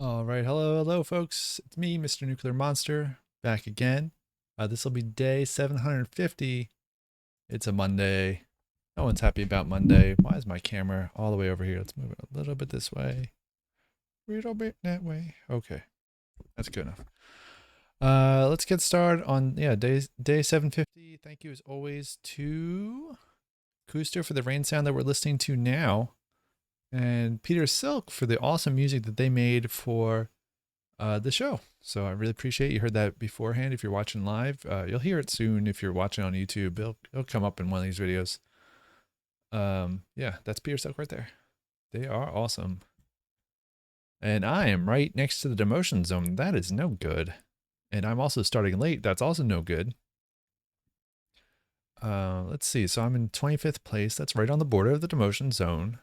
All right, hello, folks. It's me, Mr. Nuclear Monster, back again. This will be day 750. It's a Monday. No one's happy about Monday. Why is my camera all the way over here? Let's move it a little bit this way, a little bit that way. Okay, that's good enough. Let's get started on day 750. Thank you as always to Kyster for the rain sound that we're listening to now, and Peter Silk for the awesome music that they made for the show. So I really appreciate you heard that beforehand. If you're watching live, you'll hear it soon. If you're watching on YouTube, it'll come up in one of these videos. Yeah, that's Peter Silk right there. They are awesome. And I am right next to the demotion zone. That is no good. And I'm also starting late. That's also no good. Let's see. So I'm in 25th place. That's right on the border of the demotion zone.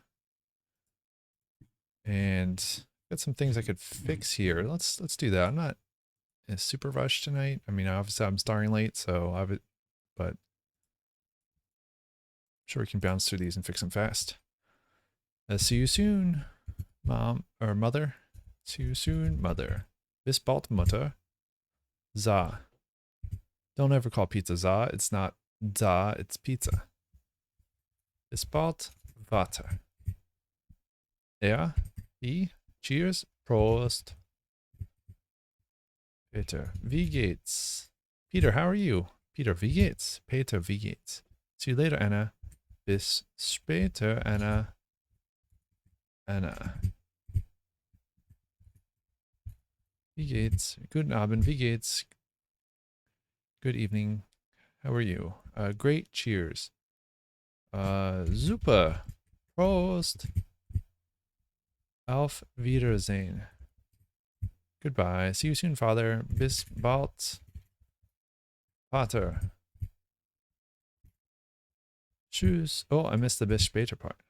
And got some things I could fix here. Let's do that. I'm not in a super rush tonight. I mean, obviously I'm starting late, so but I'm sure we can bounce through these and fix them fast. See you soon, mom or mother. See you soon, mother. Bis bald, Mutter. Za. Don't ever call pizza za. It's not za, it's pizza. Bis bald, Vater. Ja, cheers, Prost. Peter, wie geht's? Peter, how are you? Peter, wie geht's? Peter, wie geht's? See you later, Anna. Bis später, Anna. Anna. Wie geht's? Guten Abend, wie geht's? Good evening. How are you? Great, cheers. Super. Prost. Auf Wiedersehen. Goodbye. See you soon, Father. Bis bald. Vater. Tschüss. Oh, I missed the bis später part.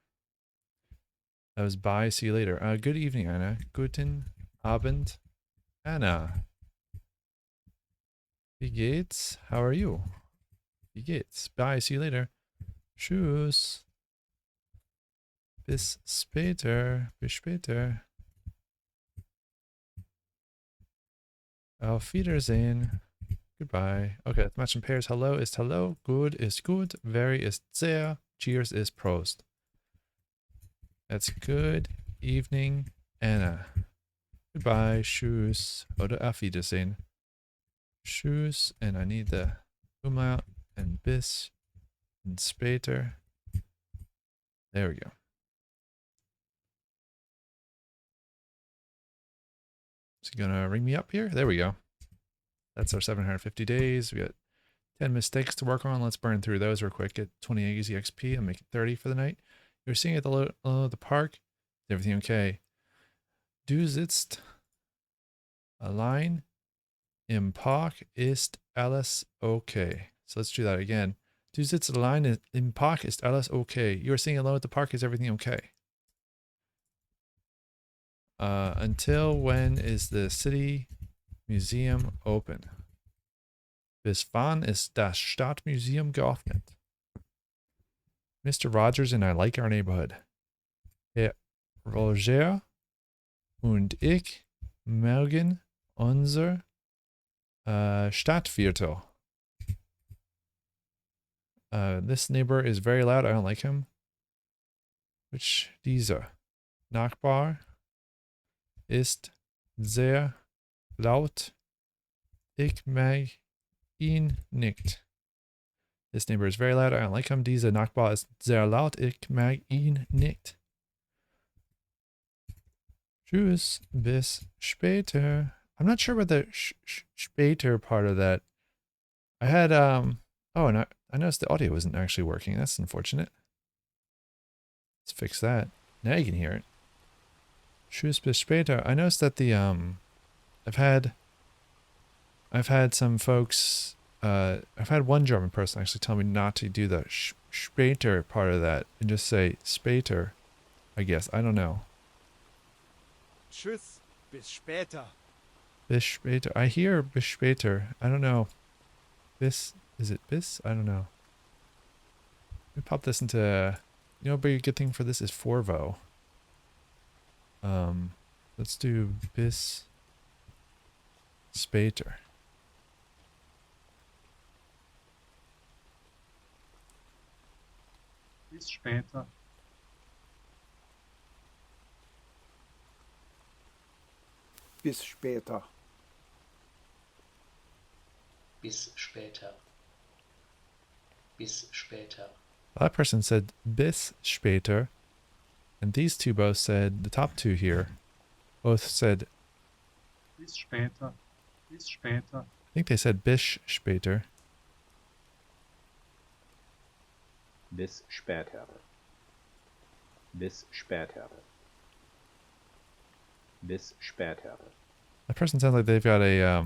That was bye. See you later. Good evening, Anna. Guten Abend, Anna. Wie geht's? How are you? Wie geht's? Bye. See you later. Tschüss. Bis später. Bis später. Auf Wiedersehen. Goodbye. Okay, let's match some pairs. Hello is hello. Good is good. Very is sehr. Cheers is Prost. That's good evening, Anna. Goodbye. Tschüss. Oder auf Wiedersehen. Tschüss. And I need the umlaut and bis and später. There we go. Is he gonna ring me up here? There we go. That's our 750 days. We got 10 mistakes to work on. Let's burn through those real quick. Get 20 easy XP and make it 30 for the night. You're seeing at the park. Is everything okay? Du sitzt allein im Park. Ist alles okay? So let's do that again. Du sitzt allein im Park. Ist alles okay? You're seeing alone at the park. Is everything okay? Until when is the city museum open? Bis wann ist das Stadtmuseum geöffnet? Mr. Rogers and I like our neighborhood. Herr Roger und ich mögen unser Stadtviertel. This neighbor is very loud. I don't like him. Which dieser Nachbar ist sehr laut. Ich mag ihn nicht. This neighbor is very loud. I don't like him. Dieser Nachbar ist sehr laut. Ich mag ihn nicht. Tschüss. Bis später. I'm not sure about the später part of that. I had, oh, and I noticed the audio wasn't actually working. That's unfortunate. Let's fix that. Now you can hear it. Tschüss bis später. I noticed that the, I've had some folks, I've had one German person actually tell me not to do the später part of that and just say später, I guess. I don't know. Tschüss, bis später. Bis später. I hear bis später. I don't know. Bis, is it bis? I don't know. Let me pop this into, you know, a big good thing for this is Forvo. Let's do bis Spater. Bis später. Bis später. Bis später. Bis später. That person said bis Spater, and these two both said, the top two here, both said, Bis später. Bis später. I think they said bis Spater. Bis später. Bis später. Bis später. That person sounds like they've got a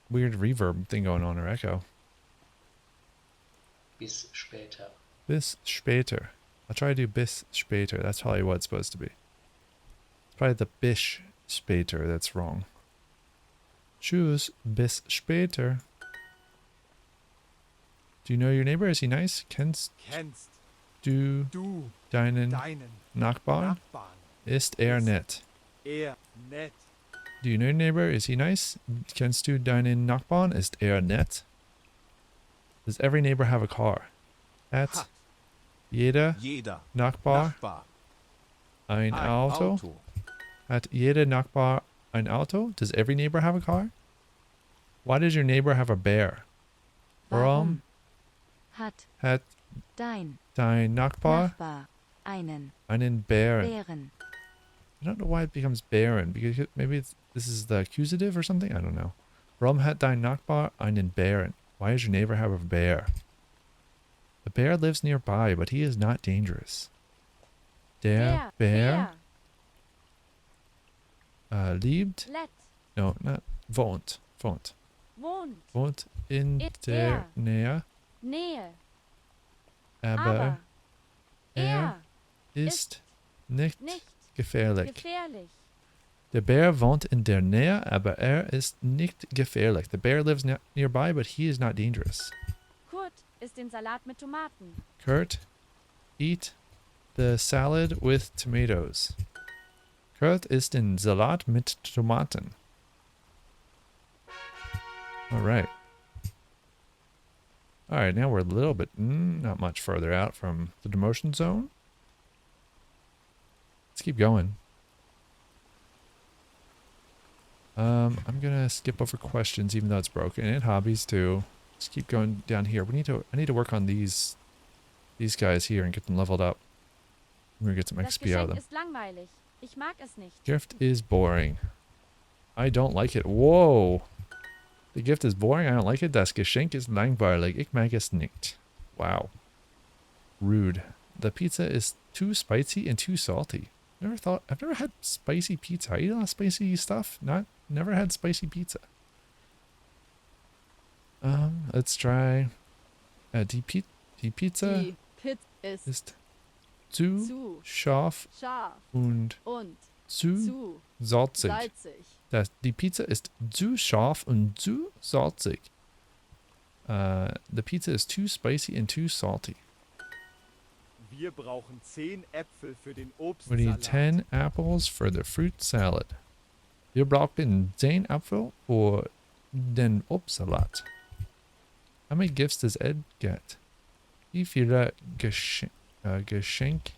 weird reverb thing going on, or echo. Bis später. Bis Spater. I'll try to do bis Spater. That's probably what it's supposed to be. It's probably the bish Spater that's wrong. Tschüss, bis später. Do you know your neighbor? Is he nice? Kennst du du deinen deinen Nachbarn? Nachbarn? Ist er nett? Nett. Do you know your neighbor? Is he nice? Kennst du deinen Nachbarn? Ist er nett? Does every neighbor have a car? Hat Hat jeder jeder Nachbar Nachbar ein Auto? Hat jeder Nachbar ein Auto? Does every neighbor have a car? Why does your neighbor have a bear? Warum hat dein dein Nachbar einen einen Bären? Bären? I don't know why it becomes Bären. Because maybe this is the accusative or something? I don't know. Warum hat dein Nachbar einen Bären? Why does your neighbor have a bear? The bear lives nearby, but he is not dangerous. Der Bär liebt... Let No, not wohnt. Wohnt. Wohnt in der Nähe, Nähe, aber er ist nicht gefährlich. Der Bär wohnt in der Nähe, aber er ist nicht gefährlich. The bear lives nearby, but he is not dangerous. Kurt isst den Salat mit Tomaten. Kurt, eat the salad with tomatoes. Kurt isst den Salat mit Tomaten. Alright. Alright, now we're a little bit, not much further out from the demotion zone. Let's keep going. I'm gonna skip over questions even though it's broken, and hobbies too. Let's keep going down here. I need to work on these guys here and get them leveled up. We're gonna get some Das XP out of Geschenk them. ist langweilig. Ich mag es nicht. Gift is boring. I don't like it. Whoa! The gift is boring. I don't like it. Das Geschenk ist langweilig. Ich mag es nicht. Wow. Rude. The pizza is too spicy and too salty. I've never had spicy pizza. I eat a lot of spicy stuff. Never had spicy pizza. Let's try. Die Pizza Die Pit ist zu scharf und zu salzig. Die Pizza ist zu scharf und zu salzig. The pizza is too spicy and too salty. Wir brauchen 10 Äpfel für den We need Obstsalat. 10 apples for the fruit salad. Wir brauchen 10 Apfel für den Obstsalat. How many gifts does Ed get? Wie viele Geschenk? Geschenk?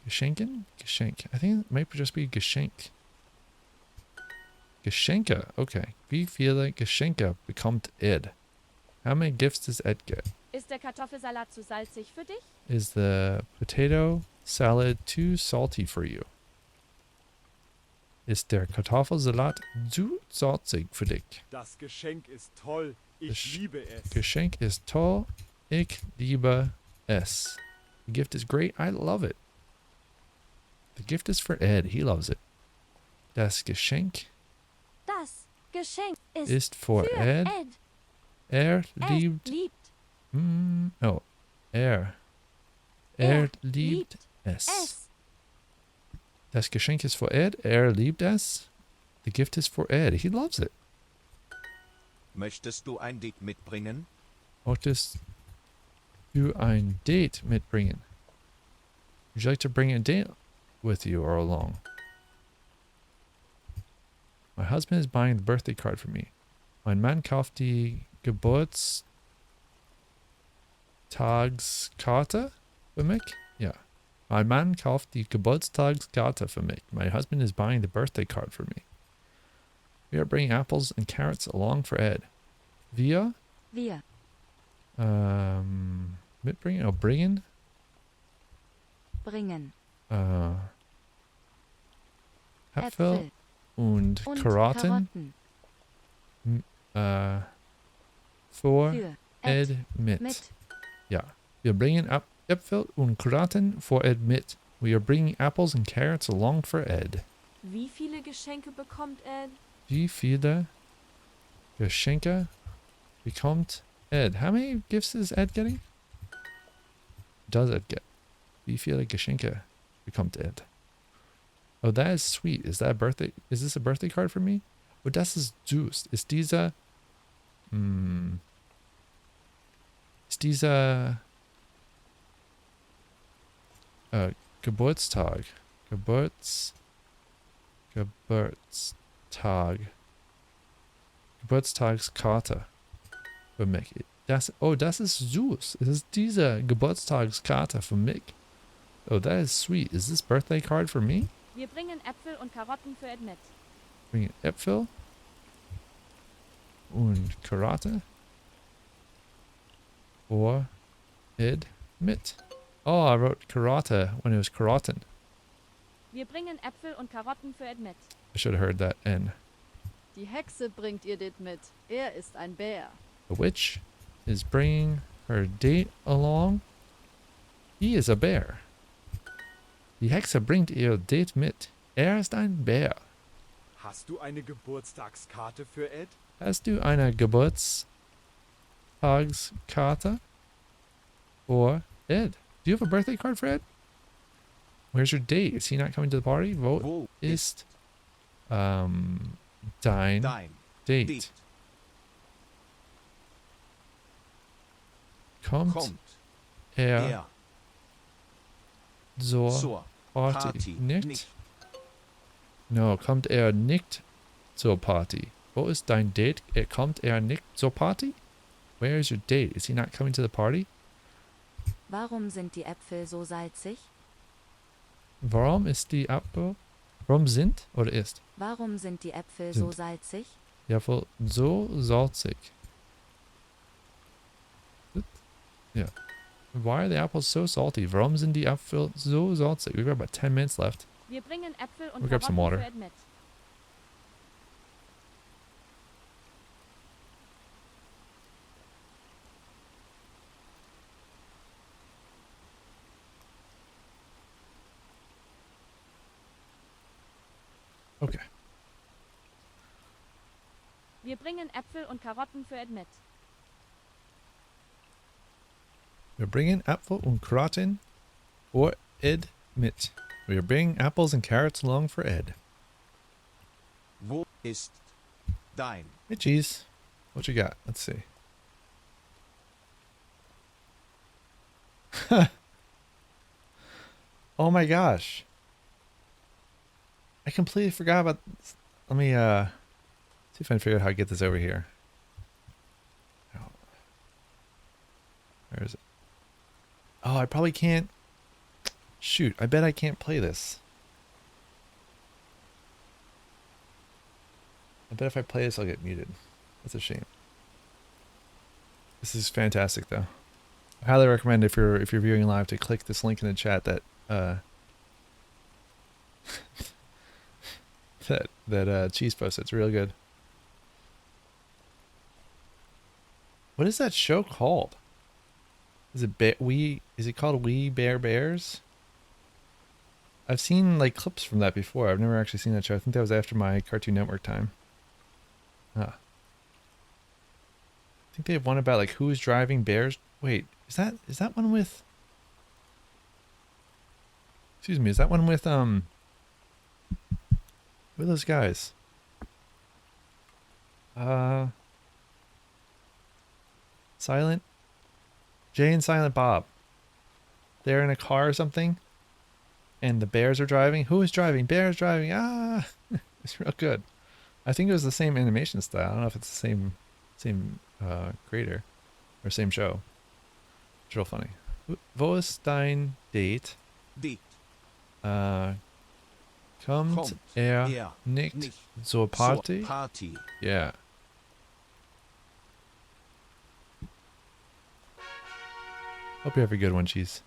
Geschenken? Geschenk. I think it might just be Geschenk. Geschenke. Okay. Wie viele Geschenke bekommt Ed? How many gifts does Ed get? Ist der Kartoffelsalat zu salzig für dich? Is the potato salad too salty for you? Ist der Kartoffelsalat zu salzig für dich? Das Geschenk ist toll. Ich liebe es. Geschenk ist toll. Ich liebe es. The gift is great. I love it. The gift is for Ed. He loves it. Das Geschenk Das Geschenk ist für Ed. Er liebt. Oh. Er liebt es. Das Geschenk ist für Ed. Er liebt es. The gift is for Ed. He loves it. Möchtest du ein Lied mitbringen? du ein Date mitbringen? Would you like to bring a date with you or along? My husband is buying the birthday card for me. Mein Mann kauft die Geburtstagskarte für mich? Ja. Mein Mann kauft die Geburtstagskarte für mich. My husband is buying the birthday card for me. We are bringing apples and carrots along for Ed. Wir Wir. mitbringen? Oh, bringen? Bringen. Äpfel und Und Karotten für Für Ed mit. mit. Ja. Wir bringen Äpfel und Karotten für Ed mit. We are bringing apples and carrots along for Ed. Wie viele Geschenke bekommt Ed? Wie viele Geschenke bekommt Ed? How many gifts is Ed getting? Does Ed get? Wie viele Geschenke bekommt Ed? Oh, that is sweet. Is that a birthday? Is this a birthday card for me? Oh, das ist süß. Ist dieser... Ist dieser... Geburtstag. Geburtstagskarte für mich. Das ist süß. Es ist diese Geburtstagskarte für mich. Oh, that is sweet. Is this birthday card for me? Wir bringen Äpfel und Karotten für Ed mit. Bring Äpfel und Karotte for Ed mit. Oh, I wrote Karotte when it was Karotten. Wir bringen Äpfel und Karotten für Ed mit. I should have heard that N. Die Hexe bringt ihr das mit. Er ist ein Bär. The witch is bringing her date along. He is a bear. Die Hexe bringt ihr Date mit. Er ist ein Bär. Hast du eine Geburtstagskarte für Ed? Hast du eine Geburtstagskarte for Ed? Do you have a birthday card for Ed? Where's your date? Is he not coming to the party? Wo ist dein Date? Kommt er zur Party nicht? No, kommt er nicht zur Party? Wo ist dein Date? Kommt er nicht zur Party? Where is your date? Is he not coming to the party? Warum sind die Äpfel so salzig? Warum ist die Apfel? Warum sind oder ist? Warum sind die Äpfel so Sind. salzig? Die Apfel so salzig. Yeah. Why are the apples so salty? Warum sind die Apfel so salzig? We've got about 10 minutes left. Wir bringen Äpfel und We'll grab some Karotten water. für Ed mit. Okay. Wir bringen Äpfel und Karotten für Ed mit. Wir bringen Apfel und Karotten for Ed mit. We are bringing apples and carrots along for Ed. Wo ist dein? Hey, cheese. What you got? Let's see. Oh my gosh. I completely forgot about this. Let me see if I can figure out how to get this over here. Oh. Where is it? Oh, I probably can't. Shoot, I bet I can't play this. I bet if I play this, I'll get muted. That's a shame. This is fantastic, though. I highly recommend if you're viewing live to click this link in the chat that that Cheese posted. It's real good. What is that show called? Is it Is it called We Bear Bears? I've seen like clips from that before. I've never actually seen that show. I think that was after my Cartoon Network time. I think they have one about like who's driving bears. Wait, is that one with? Excuse me, is that one with who are those guys? Silent Jay and Silent Bob. They're in a car or something, and the bears are driving. Who is driving? Bears driving. Ah, it's real good. I think it was the same animation style. I don't know if it's the same creator or same show. It's real funny. Wo ist dein Date? Date. Kommt nicht zur Party? Party. Yeah. Hope you have a good one, Cheese.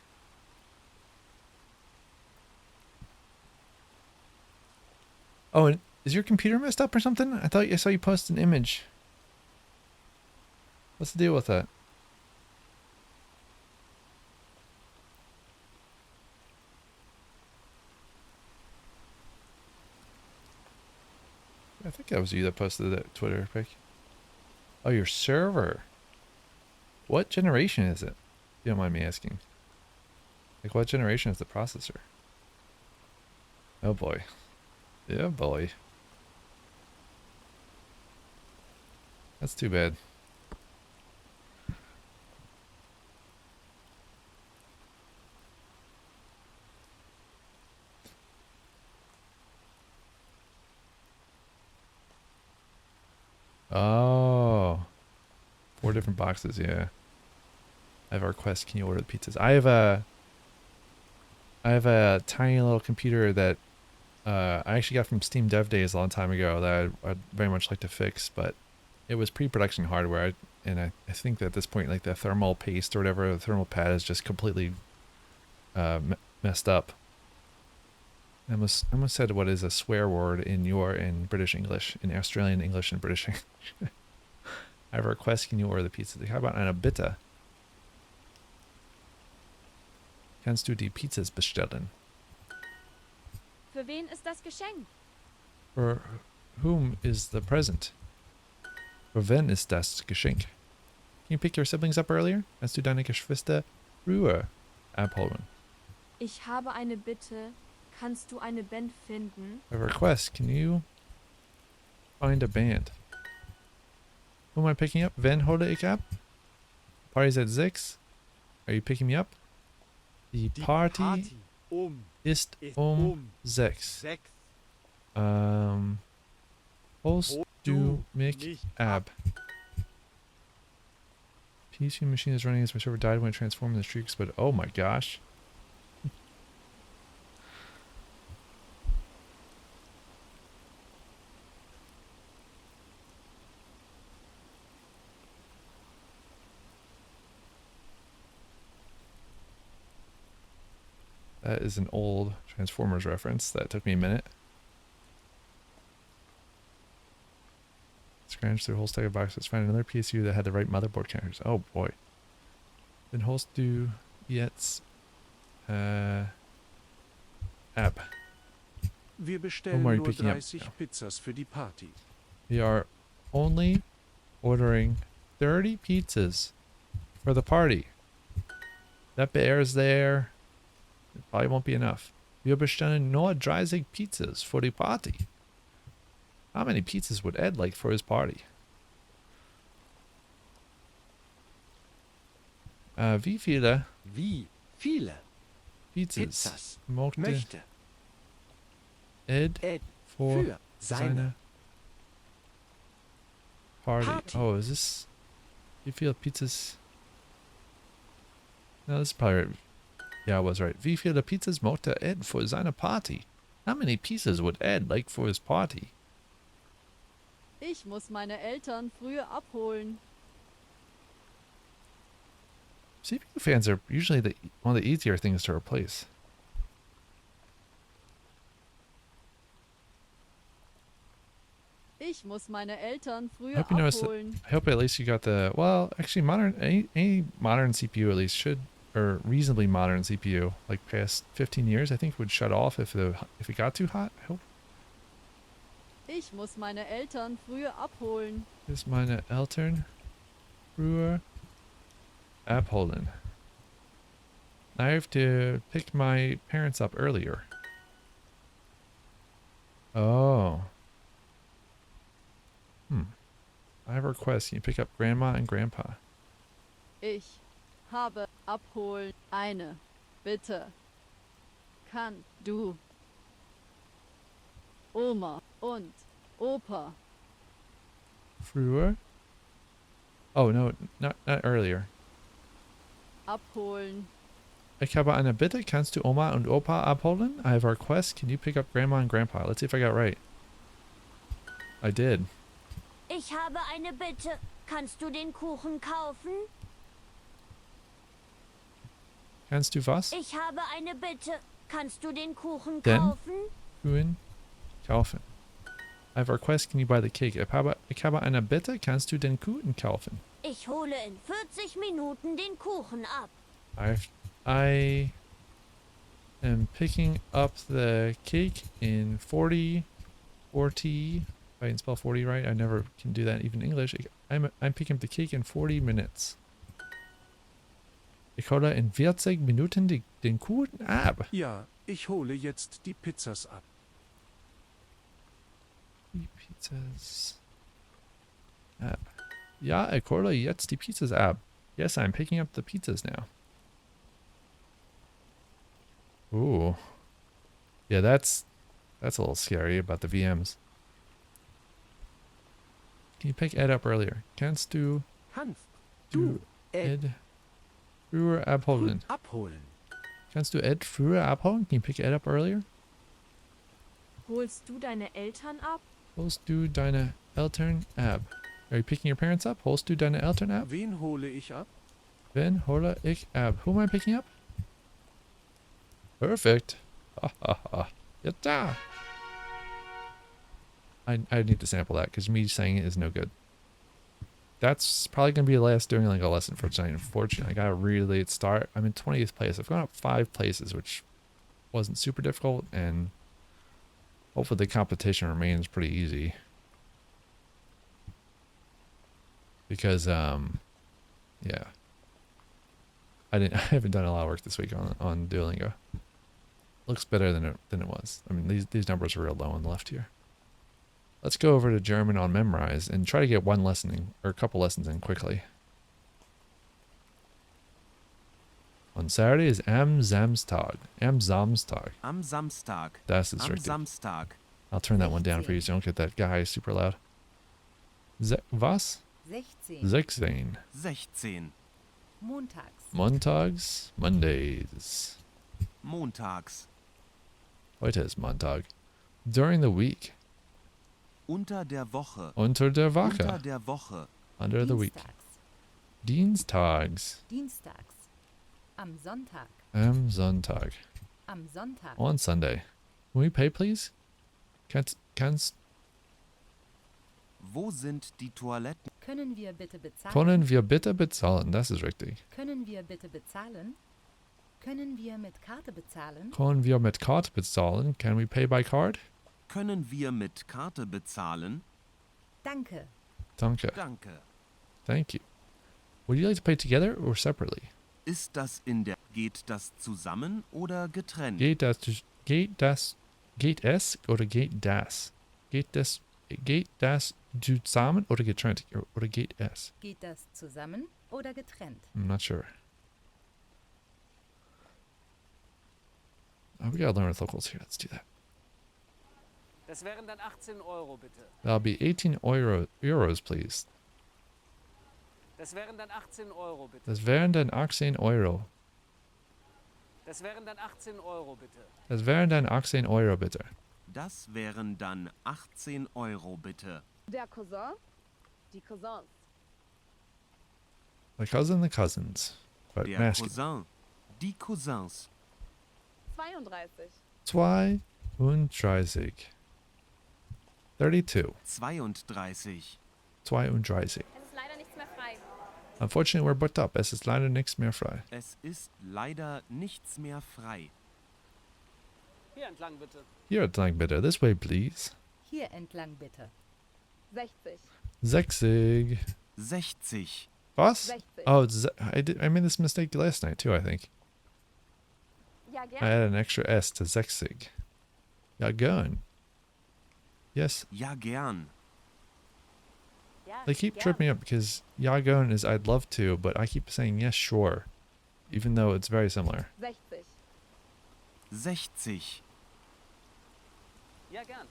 Oh, and is your computer messed up or something? I thought I saw you post an image. What's the deal with that? I think that was you that posted that Twitter pic. Oh, your server. What generation is it? If you don't mind me asking. Like, what generation is the processor? Oh boy. Yeah, boy. That's too bad. Oh. 4 different boxes, yeah. I have a request. Can you order the pizzas? I have a tiny little computer that I actually got from Steam Dev Days a long time ago that I'd very much like to fix, but it was pre-production hardware, and I think that at this point, like the thermal paste or whatever, the thermal pad is just completely messed up. I almost said what is a swear word in British English, in Australian English and British English. I have a request. Can you order the pizza? How about eine Bitte? Kannst du die Pizzas bestellen? Für wen ist das Geschenk? For whom is the present? Für wen ist das Geschenk? Can you pick your siblings up earlier? Kannst du deine Geschwister früher abholen? Ich habe eine Bitte. Kannst du eine Band finden? I have a request. Can you find a band? Who am I picking up? Wen hole ich ab? Party's at 6. Are you picking me up? Die Die Party ist um 6. 6. Holst du mich ab? PC machine is running as my server died when it transformed in the streaks, but oh my gosh. That is an old Transformers reference. That took me a minute. Scrounge through a whole stack of boxes. Find another PSU that had the right motherboard characters. Oh boy. Then holst du jetzt app. Wir Whom bestellen are you nur picking up 30 now? Pizzas für die Party. We are only ordering 30 pizzas for the party. That bear's there. It probably won't be enough. Wir bestellen nur 30 pizzas for the party. How many pizzas would Ed like for his party? Wie viele Wie viele Pizzas Pizzas möchte möchte Ed Ed for für seine seine Party? Party. Oh, is this... Wie viele Pizzas... No, this is probably right. Yeah, I was right. Wie viele Pizzas möchte Ed for seine Party? How many pizzas would Ed like for his party? Ich muss meine Eltern früher abholen. CPU fans are usually one of the easier things to replace. Ich muss meine Eltern I früher hope you noticed that, abholen. I hope at least you got the, well, actually any modern CPU at least should, or reasonably modern CPU, like past 15 years, I think would shut off if it got too hot. I hope. Ich muss meine Eltern früher abholen. Is meine Eltern früher abholen. I have to pick my parents up earlier. Oh. I have a request. Can you pick up grandma and grandpa? Ich habe abholen eine Bitte. Kann du Oma und Opa Früher? Oh, no, not earlier. abholen? Ich habe eine Bitte. Kannst du Oma und Opa abholen? I have a request. Can you pick up Grandma and Grandpa? Let's see if I got it right. I did. Ich habe eine Bitte. Kannst du den Kuchen kaufen? Kannst du was? Ich habe eine Bitte. Kannst du den Kuchen Den? kaufen? Kuchen kaufen. I have a request. Can you buy the cake? Ich habe eine Bitte. Kannst du den Kuchen kaufen? Ich hole in 40 Minuten den Kuchen ab. I am picking up the cake in 40. If I can spell 40 right, I never can do that even in English. I'm picking up the cake in 40 minutes. Ich hole in 40 Minuten den Kuchen ab. Ja, ich hole jetzt die Pizzas ab. Die Pizzas ab. Ja, ich hole jetzt die Pizzas ab. Yes, I'm picking up the pizzas now. Ooh. Yeah, that's a little scary about the VMs. Can you pick Ed up earlier? Kannst du Hanf, du, Ed früher abholen? abholen. Kannst du Ed früher abholen? Can you pick Ed up earlier? Holst du deine Eltern ab? Holst du deine Eltern ab? Are you picking your parents up? Holst du deine Eltern ab? Wen hole ich ab? Wen hole ich ab? Who am I picking up? Perfect. Ha ha ha. Yatta. I need to sample that because me saying it is no good. That's probably going to be the last Duolingo lesson for tonight. Unfortunately, I got a really late start. I'm in 20th place. I've gone up 5 places, which wasn't super difficult, and hopefully the competition remains pretty easy. Because, yeah. I haven't done a lot of work this week on Duolingo. Looks better than it was. I mean, these numbers are real low on the left here. Let's go over to German on Memrise and try to get one lesson in, or a couple lessons in quickly. On Saturday is am Samstag. Am Samstag. Am Samstag. Das ist Am richtig. Samstag. I'll turn that one down for you so you don't get that guy super loud. Was? 16. 16. 16. Montags. Montags. Mondays. Montags. Heute ist Montag. During the week. Unter der Woche. Unter der Woche. Unter der Woche. Under the week. Dienstags. Dienstags. Am Sonntag. Am Sonntag. Am Sonntag. On Sunday. Can we pay, please? Kannst Wo sind die Toiletten? Können wir bitte bezahlen? Können wir bitte bezahlen? Das ist richtig. Können wir bitte bezahlen? Können wir mit Karte bezahlen? Können wir mit Karte bezahlen? Can we pay by card? Können wir mit Karte bezahlen? Danke. Danke. Danke. Thank you. Would you like to pay together or separately? Geht das zusammen oder getrennt? Geht es oder geht das? Geht das zusammen oder getrennt? Oder geht es? Geht das zusammen oder getrennt? I'm not sure. Oh, we gotta learn with locals here. Let's do that. Das wären dann 18 Euro, bitte. That'll be 18 euros, please. Das wären dann 18 Euro, bitte. Das wären dann 18 Euro. Das wären dann 18 Euro, bitte. Das wären dann 18 Euro, bitte. Das wären dann 18 Euro, bitte. Der Cousin? Die Cousins. The cousins. But Der masculine. Cousin. Die Cousins. 32. 32. 32. 32. 32. Es ist leider nichts mehr frei. Unfortunately, we're booked up. Es ist leider nichts mehr frei. Es ist leider nichts mehr frei. Hier entlang, bitte. Here entlang bitte. This way, please. Hier entlang bitte. 60. 60. 60. Was? 60. Oh, I made this mistake last night too, I think. Ja, I gerne. added an extra S to 60. Ja, gern. Yes. Ja, gern. They keep tripping me up because Yagon is I'd love to, but I keep saying yes, sure. even though it's very similar. 60. 60. Ja, gern.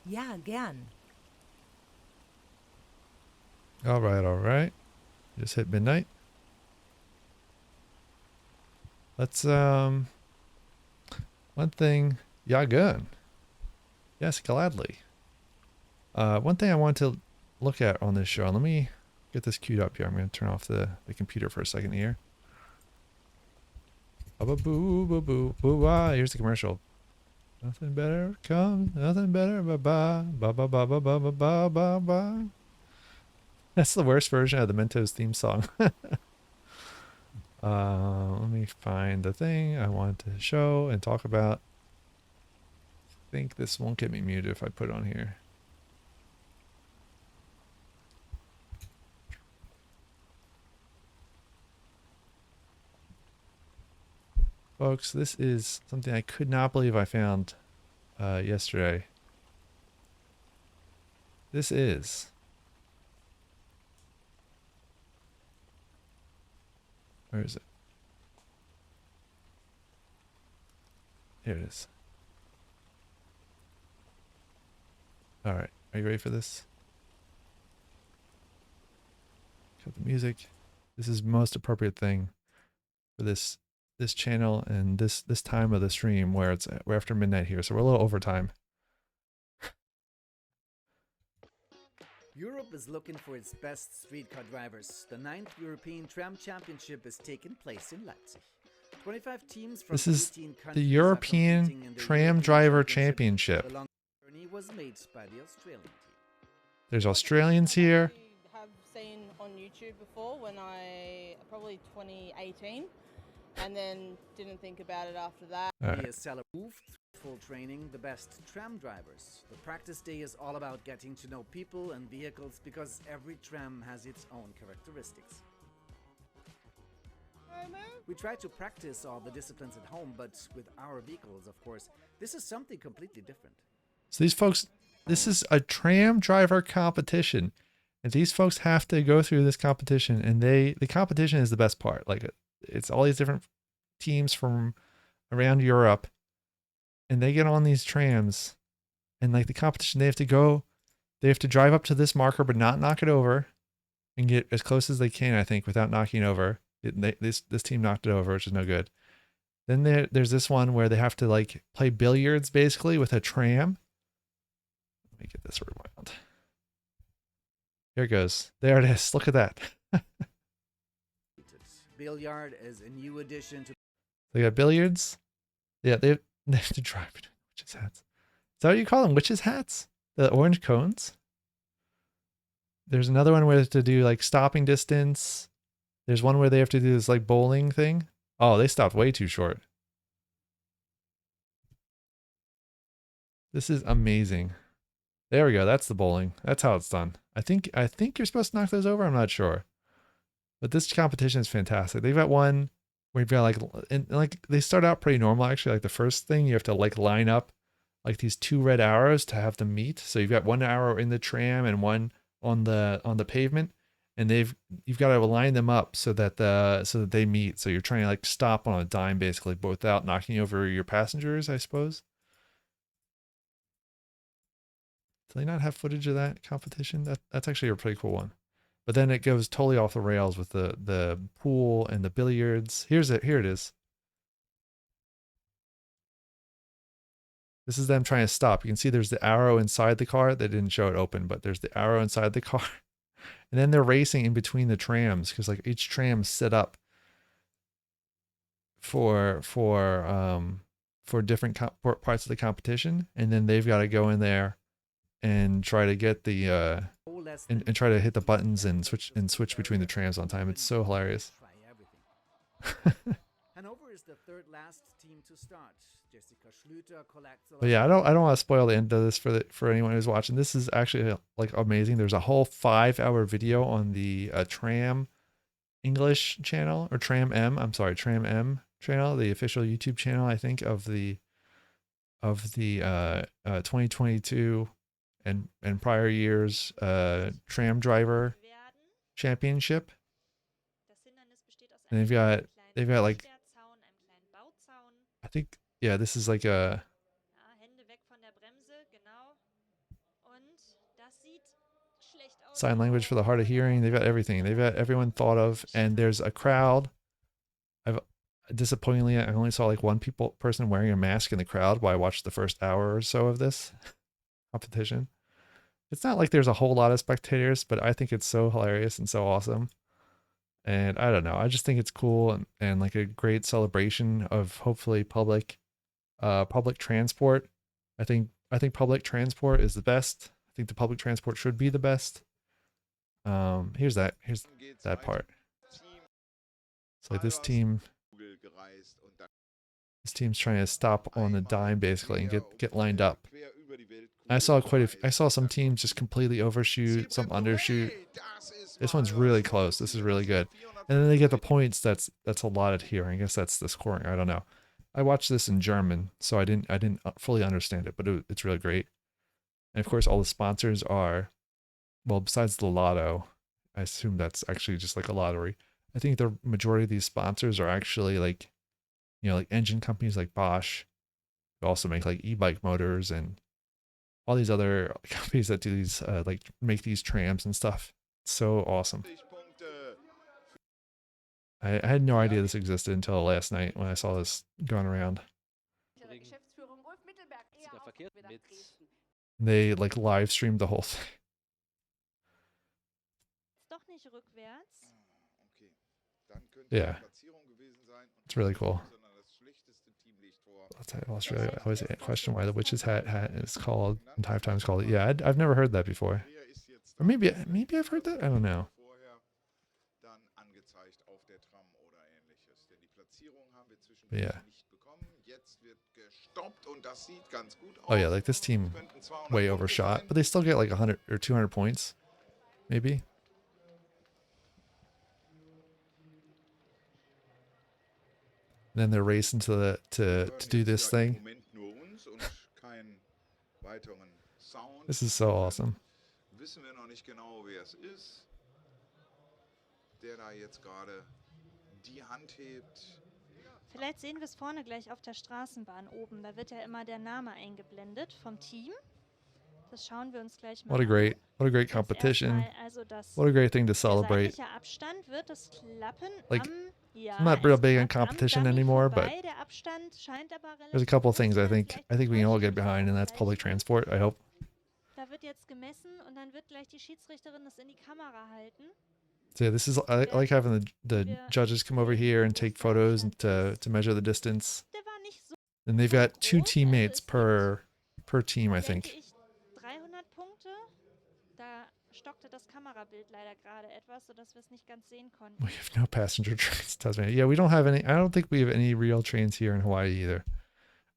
Ja, gern. All right, all right. Just hit midnight. Let's one thing. Ja, gern. Yes, gladly. One thing I want to look at on this show. Let me get this queued up here. I'm going to turn off the computer for a second here. Boo boo boo boo boo. Here's the commercial. Nothing better comes. Nothing better. Ba ba ba ba ba ba ba ba ba ba. That's the worst version of the Mentos theme song. Let me find the thing I want to show and talk about. I think this won't get me muted if I put it on here. Folks, this is something I could not believe I found yesterday. This is where is it? Here it is. All right, are you ready for this? Cut the music. This is most appropriate thing for this channel and this time of the stream where we're after midnight here, so we're a little overtime. Europe is looking for its best streetcar drivers. The 9th European Tram Championship is taking place in Leipzig. 25 teams from This is 18 countries the are European competing in the Tram European Driver Championship. Championship. The long journey was made by the Australian team. There's Australians here. I have seen on YouTube before when probably 2018, and then didn't think about it after that. All right. He is moved full training the best tram drivers. The practice day is all about getting to know people and vehicles because every tram has its own characteristics. We try to practice all the disciplines at home, but with our vehicles, of course, this is something completely different. So these folks, this is a tram driver competition, and these folks have to go through this competition, and the competition is the best part. Like, it's all these different teams from around Europe, and they get on these trams, and like the competition, they have to drive up to this marker but not knock it over, and get as close as they can, I think, without knocking it over. This team knocked it over, which is no good. Then there's this one where they have to like play billiards basically with a tram. Let me get this rewound. Here it goes. There it is. Look at that. Billiard is a new addition to. They got billiards. Yeah, they have to drive between witches' hats. Is that what you call them? Witches' hats? The orange cones? There's another one where they have to do like stopping distance. There's one where they have to do this like bowling thing. Oh, they stopped way too short. This is amazing. There we go. That's the bowling. That's how it's done. I think you're supposed to knock those over. I'm not sure. But this competition is fantastic. They've got one where you've got like they start out pretty normal actually. Like the first thing you have to like line up like these two red arrows to have them meet. So you've got one arrow in the tram and one on the pavement, and you've got to line them up so that they meet. So you're trying to like stop on a dime basically, but without knocking over your passengers, I suppose. Do they not have footage of that competition? That's actually a pretty cool one. But then it goes totally off the rails with the pool and the billiards. Here it is. This is them trying to stop. You can see there's the arrow inside the car. They didn't show it open, but there's the arrow inside the car. And then they're racing in between the trams because like each tram's set up for different parts of the competition, and then they've got to go in there and try to get the and try to hit the buttons and switch between the trams on time. It's so hilarious. Hanover is the third last team to start. Jessica Schlüter collects. But yeah, I don't want to spoil the end of this for anyone who's watching. This is actually like amazing. There's a whole 5-hour video on the Tram English channel, or Tram M. I'm sorry, Tram M channel, the official YouTube channel, I think, of the 2022 and prior years tram driver championship. And they've got like, I think, yeah, this is like a sign language for the hard of hearing. They've got everything. They've got everyone thought of, and there's a crowd. I've disappointingly, I only saw like one person wearing a mask in the crowd while I watched the first hour or so of this competition. It's not like there's a whole lot of spectators, but I think it's so hilarious and so awesome. And I don't know, I just think it's cool and like a great celebration of hopefully public transport. I think public transport is the best. I think the public transport should be the best. Here's that part. So like this team's trying to stop on the dime basically and get lined up. I saw some teams just completely overshoot, some undershoot. This one's really close. This is really good. And then they get the points that's allotted here. I guess that's the scoring. I don't know. I watched this in German, so I didn't fully understand it, but it's really great. And of course, all the sponsors are, well, besides the lotto, I assume that's actually just like a lottery. I think the majority of these sponsors are actually like, you know, like engine companies like Bosch. They also make like e-bike motors and all these other companies that do these, like make these trams and stuff. It's so awesome. I had no idea this existed until last night when I saw this going around. They like live streamed the whole thing. Yeah. It's really cool. Australia, I always question why the witch's hat is called, and Time's called it. Yeah, I've never heard that before. Or maybe I've heard that? I don't know. But yeah. Oh yeah, like this team way overshot, but they still get like 100 or 200 points, maybe. And then they're racing to do this thing. This is so awesome. Vielleicht sehen wir es vorne gleich auf der Straßenbahn oben. Da wird ja immer der Name eingeblendet vom Team. Das schauen wir uns gleich mal What a great competition. What a great thing to celebrate. Like, I'm not real big on competition anymore, but there's a couple of things I think we can all get behind, and that's public transport, I hope. Da wird jetzt gemessen und dann wird gleich die Schiedsrichterin das in die Kamera halten. So yeah, this is, I like having the judges come over here and take photos and to measure the distance. And they've got 2 teammates per team, I think. 300 Punkte. Da stockte das Kamerabild leider gerade etwas, sodass wir es nicht ganz sehen konnten. We have no passenger trains, Tasmania. Yeah, we don't have any. I don't think we have any real trains here in Hawaii either.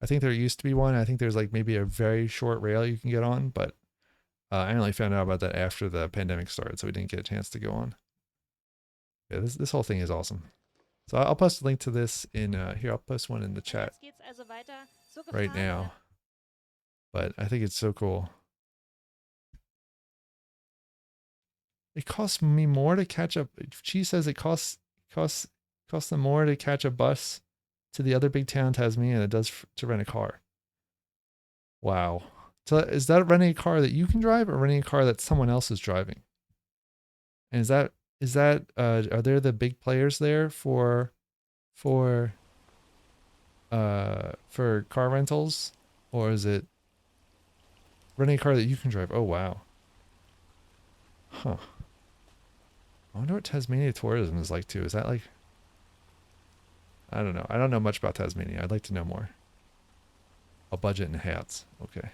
I think there used to be one. I think there's like maybe a very short rail you can get on, but I only found out about that after the pandemic started, so we didn't get a chance to go on. Yeah, this whole thing is awesome. So I'll post a link to this in here. I'll post one in the chat right now. But I think it's so cool. It costs me more to catch up. She says it costs them more to catch a bus to the other big town, Tasmania, than it does to rent a car. Wow. So is that renting a car that you can drive, or renting a car that someone else is driving? And is that are there the big players there for car rentals, or is it renting a car that you can drive? Oh wow. Huh. I wonder what Tasmania tourism is like too. Is that like, I don't know. I don't know much about Tasmania. I'd like to know more. A budget and hats. Okay.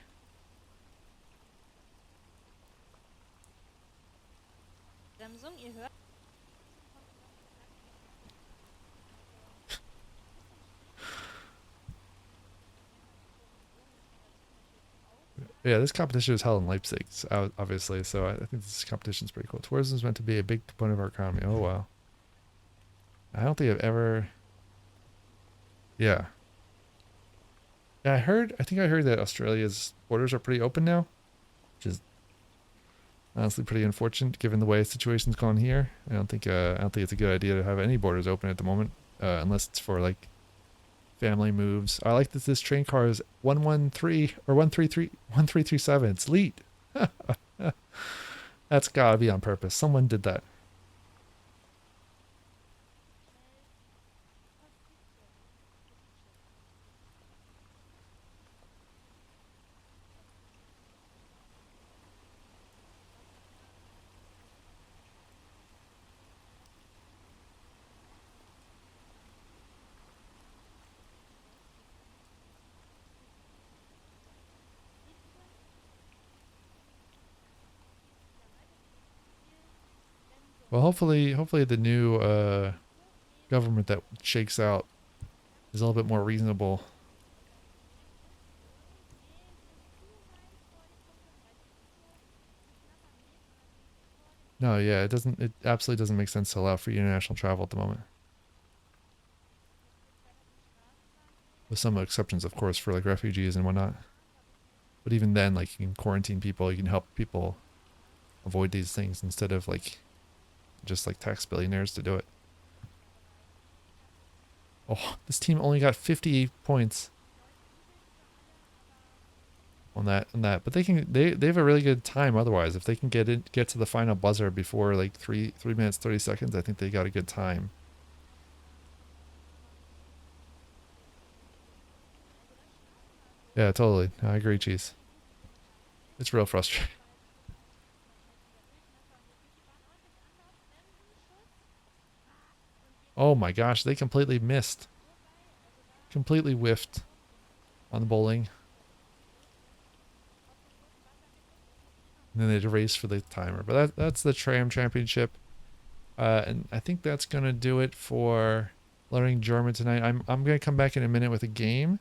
Yeah, this competition is held in Leipzig, obviously, so I think this competition is pretty cool. Tourism is meant to be a big component of our economy. Oh, wow. I don't think I've ever... Yeah. Yeah, I think I heard that Australia's borders are pretty open now, which is Honestly, pretty unfortunate given the way the situation's gone here. I don't think it's a good idea to have any borders open at the moment, unless it's for like family moves. I like that this train car is 113 or 1337. It's elite. That's gotta be on purpose. Someone did that. Well, hopefully the new government that shakes out is a little bit more reasonable. No, yeah, it absolutely doesn't make sense to allow for international travel at the moment. With some exceptions, of course, for like refugees and whatnot. But even then, like, you can quarantine people, you can help people avoid these things instead of like just like tax billionaires to do it. Oh, this team only got 58 points on that, but they have a really good time otherwise. If they can get to the final buzzer before like 3 minutes 30 seconds, I think they got a good time. Yeah, totally. I agree, Cheese. It's real frustrating. Oh my gosh, they completely missed. Completely whiffed on the bowling. And then they'd race for the timer. But that's the Tram Championship. And I think that's going to do it for learning German tonight. I'm going to come back in a minute with a game.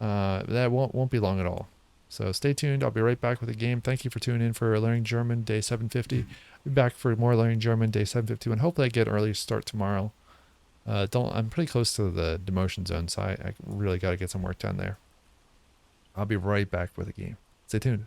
That won't be long at all. So stay tuned. I'll be right back with a game. Thank you for tuning in for Learning German Day 750. I'll be back for more Learning German Day 751. Hopefully I get an early start tomorrow. I'm pretty close to the demotion zone, so I really got to get some work done there. I'll be right back with a game. Stay tuned.